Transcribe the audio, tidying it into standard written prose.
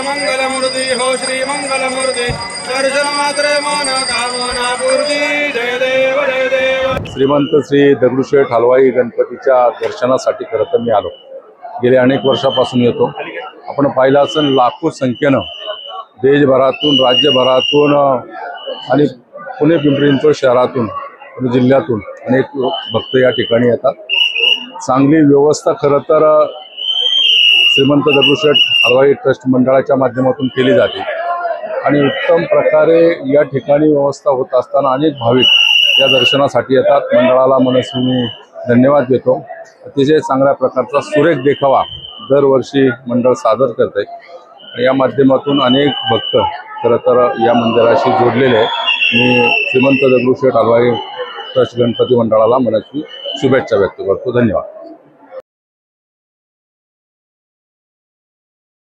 मंगलमूर्ति हो श्री मंगलमूर्ति दर्शन मात्रे मन कामना पूर्ती जय देव जय देव। श्रीमंत श्री दगडूशेठ हलवाई गणपतीच्या दर्शनासाठी खरं तर मी आलो। गेल्या अनेक वर्षापासून येतो। आपण पाहिलं असेल लाखो संख्येनं देशभरातून राज्यभरातून आणि पुणे पिंपरी चिंचवड शहरातून आणि जिल्ह्यातून अनेक भक्त या ठिकाणी येतात। चांगली व्यवस्था खरं तर श्रीमंत दगडूशेठ हलवाई ट्रस्ट मंडळाच्या माध्यमातून केली जाते आणि उत्तम प्रकारे या ठिकाणी व्यवस्था होत असताना अनेक भाविक या दर्शनासाठी येतात। मंडळाला मनस्वी धन्यवाद देतो। अतिशय चांगल्या प्रकारचा सुरेख देखावा दरवर्षी मंडळ सादर करते आणि या माध्यमातून अनेक भक्त खरं तर या मंदिराशी जोडलेले आहेत। मी श्रीमंत दगडूशेठ हलवाई ट्रस्ट गणपती मंडळाला मनस्वी शुभेच्छा व्यक्त करतो। धन्यवाद।